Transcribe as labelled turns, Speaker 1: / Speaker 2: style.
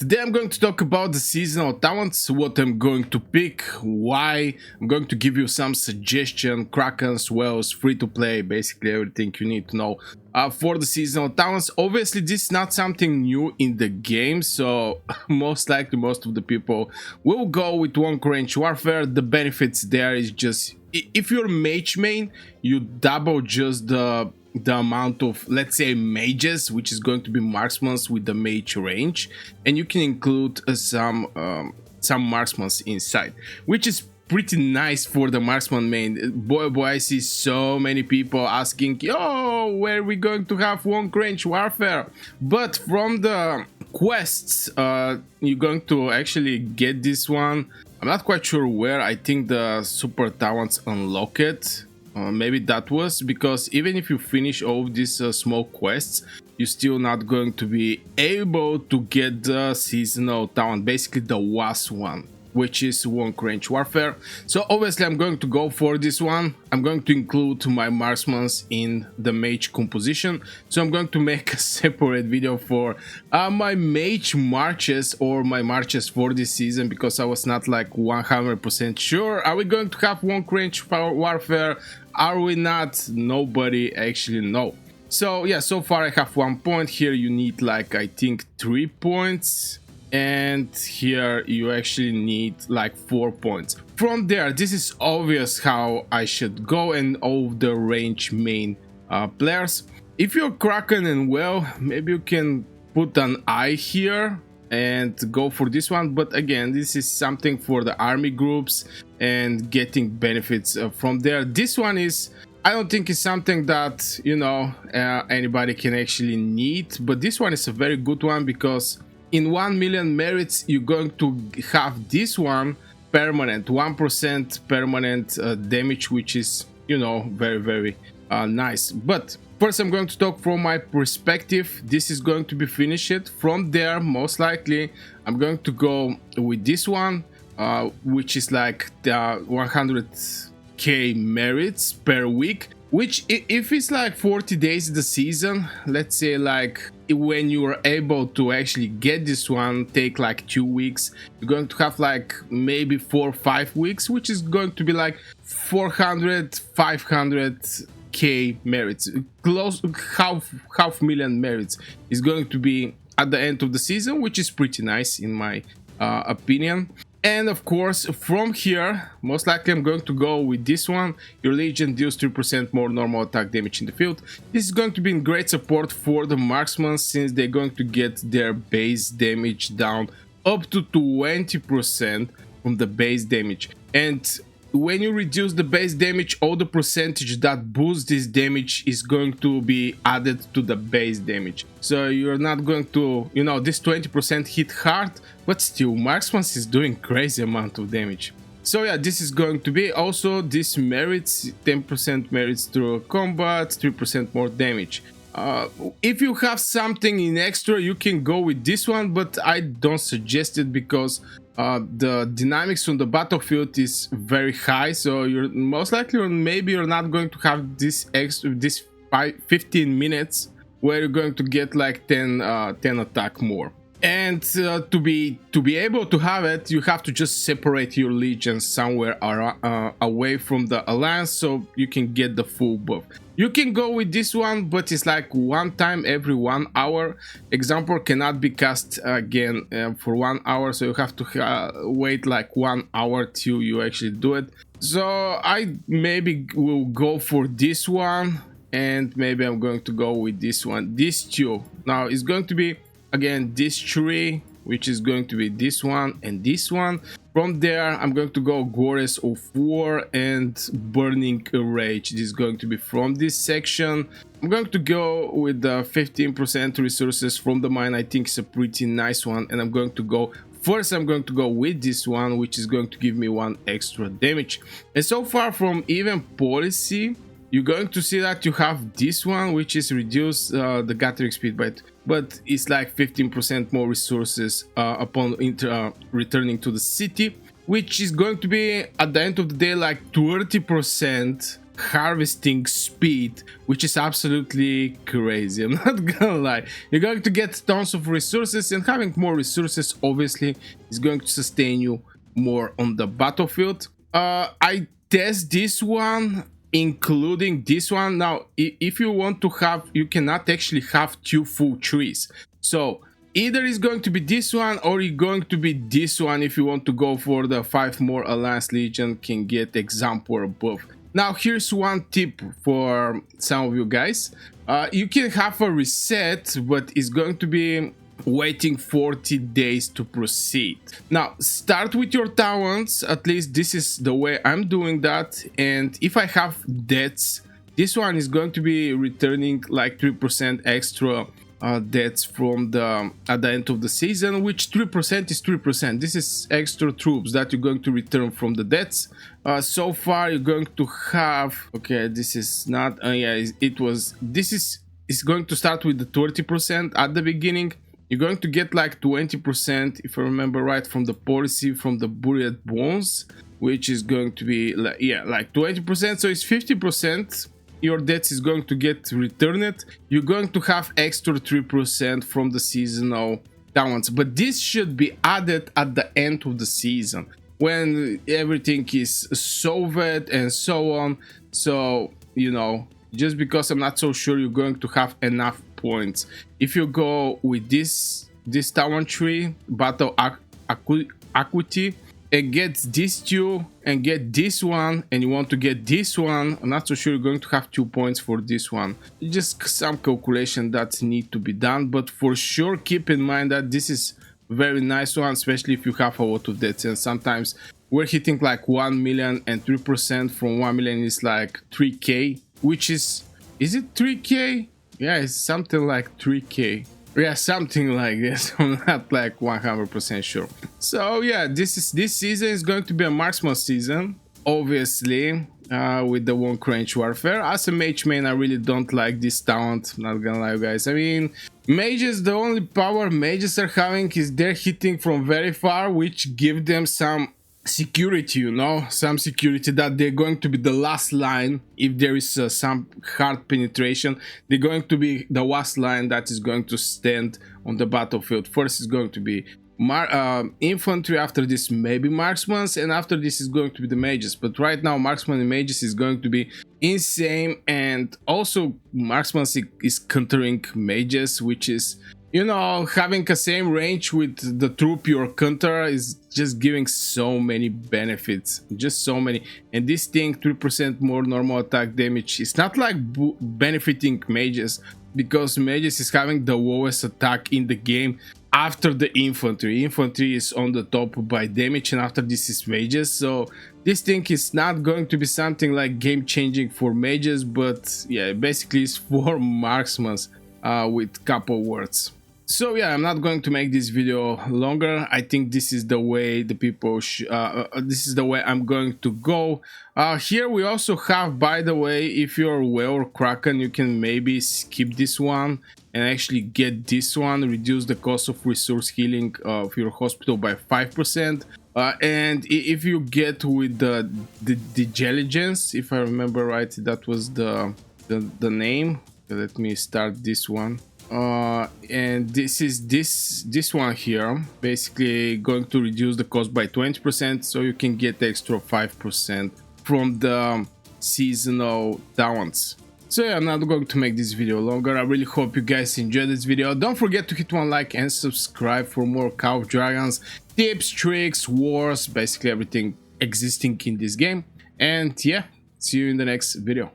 Speaker 1: Today I'm going to talk about the seasonal talents, what I'm going to pick, why. I'm going to give you some suggestion, Krakens, whales, free to play, basically everything you need to know for the seasonal talents. Obviously this is not something new in the game, so most likely most of the people will go with Wonk Range Warfare. The benefits there is just, if you're mage main, you double just the amount of, let's say, mages, which is going to be marksmans with the mage range, and you can include some marksmans inside, which is pretty nice for the marksman main. Boy, I see so many people asking, yo, where are we going to have Wonk Range Warfare? But from the quests, you're going to actually get this one. I'm not quite sure where. I think the super talents unlock it. Maybe that was because even if you finish all of these small quests, you're still not going to be able to get the seasonal talent, basically the WAS one, which is Wonk Range Warfare. So obviously I'm going to go for this one. I'm going to include my marksmans in the mage composition. So I'm going to make a separate video for my mage marches, or my marches for this season, because I was not like 100% sure. Are we going to have Wonk Range Warfare? Are we not? Nobody actually know. So yeah, so far I have 1 point. Here you need like, I think, 3 points. And here you actually need like 4 points. From there, this is obvious how I should go, and all the range main players. If you're Kraken and well, maybe you can put an eye here and go for this one. But again, this is something for the army groups and getting benefits from there. This one is, I don't think it's something that, you know, anybody can actually need. But this one is a very good one, because in 1 million merits, you're going to have this one permanent, 1% permanent damage, which is, you know, very nice. But first I'm going to talk from my perspective. This is going to be finished. From there, most likely, I'm going to go with this one, which is like the 100k merits per week. Which, if it's like 40 days the season, let's say like when you are able to actually get this one, take like 2 weeks, you're going to have like maybe 4 or 5 weeks, which is going to be like 500k merits. Close half million merits is going to be at the end of the season, which is pretty nice in my opinion. And of course, from here, most likely I'm going to go with this one. Your Legion deals 3% more normal attack damage in the field. This is going to be in great support for the marksmen, since they're going to get their base damage down up to 20% from the base damage. And when you reduce the base damage, all the percentage that boosts this damage is going to be added to the base damage. So you're not going to, you know, this 20% hit hard, but still marksman is doing crazy amount of damage. So yeah, this is going to be also this merits, 10% merits through combat, 3% more damage. If you have something in extra, you can go with this one, but I don't suggest it, because the dynamics on the battlefield is very high. So you're most likely, or maybe you're not going to have this extra, this 15 minutes where you're going to get like 10 attack more. And to be able to have it, you have to just separate your legions somewhere away from the alliance, so you can get the full buff. You can go with this one, but it's like 1 time every 1 hour. Example cannot be cast again for 1 hour, so you have to wait like 1 hour till you actually do it. So I maybe will go for this one, and maybe I'm going to go with this one. These two. Now it's going to be, again, this tree, which is going to be this one and this one. From there, I'm going to go Glorious of War and Burning Rage. This is going to be from this section. I'm going to go with the 15% resources from the mine. I think it's a pretty nice one, and I'm going to go first. I'm going to go with this one, which is going to give me 1 extra damage. And so far from even policy, you're going to see that you have this one, which is reduce the gathering speed, but it's like 15% more resources upon returning to the city, which is going to be at the end of the day like 30% harvesting speed, which is absolutely crazy. I'm not gonna lie. You're going to get tons of resources, and having more resources obviously is going to sustain you more on the battlefield. I test this one, including this one. Now if you want to have, you cannot actually have two full trees, so either it's going to be this one or it's going to be this one if you want to go for the 5 more Alliance Legion can get example or above. Now here's one tip for some of you guys. You can have a reset, but it's going to be waiting 40 days to proceed. Now start with your talents, at least this is the way I'm doing that, and if I have debts, this one is going to be returning like 3% extra debts from the at the end of the season, which 3% is 3%. This is extra troops that you're going to return from the debts. So far you're going to have, okay, this is not yeah, it was, this is going to start with the 30% at the beginning. You're going to get like 20%, if I remember right, from the policy, from the buried bones, which is going to be like, yeah, like 20%, so it's 50%. Your debts is going to get returned. You're going to have extra 3% from the seasonal talents, but this should be added at the end of the season when everything is solved and so on. So, you know, just because I'm not so sure you're going to have enough points. If you go with this talent tree, battle acuity, and get these two and get this one, and you want to get this one, I'm not so sure you're going to have 2 points for this one. Just some calculation that need to be done, but for sure keep in mind that this is very nice one, especially if you have a lot of debts, and sometimes we're hitting like 1 million, and 3% from 1 million is like 3k, which is it 3k? Yeah, it's something like 3k. Yeah, something like this. I'm not like 100% sure. So yeah, this season is going to be a marksman season, obviously, with the One Range Warfare. As a mage main, I really don't like this talent, not gonna lie, guys. I mean, mages, the only power mages are having is they're hitting from very far, which give them some security, you know, some security that they're going to be the last line. If there is some hard penetration, they're going to be the last line that is going to stand on the battlefield. First is going to be infantry, after this maybe marksmen, and after this is going to be the mages. But right now marksmen and mages is going to be insane, and also marksmen is countering mages, which is, you know, having the same range with the troop your counter is just giving so many benefits, just so many. And this thing, 3% more normal attack damage, is not like benefiting mages, because mages is having the lowest attack in the game after the infantry. Infantry is on the top by damage, and after this is mages. So this thing is not going to be something like game changing for mages, but yeah, basically it's for marksmen with couple words. So yeah, I'm not going to make this video longer. I think this is the way the people this is the way I'm going to go. Here we also have, by the way, if you're Whale Kraken, you can maybe skip this one and actually get this one, reduce the cost of resource healing of your hospital by 5%. And if you get with the diligence, if I remember right, that was the name. Let me start this one. And this is this one here, basically going to reduce the cost by 20%, so you can get extra 5% from the seasonal talents. So yeah, I'm not going to make this video longer. I really hope you guys enjoyed this video. Don't forget to hit one like and subscribe for more Call of Dragons tips, tricks, wars, basically everything existing in this game. And yeah, see you in the next video.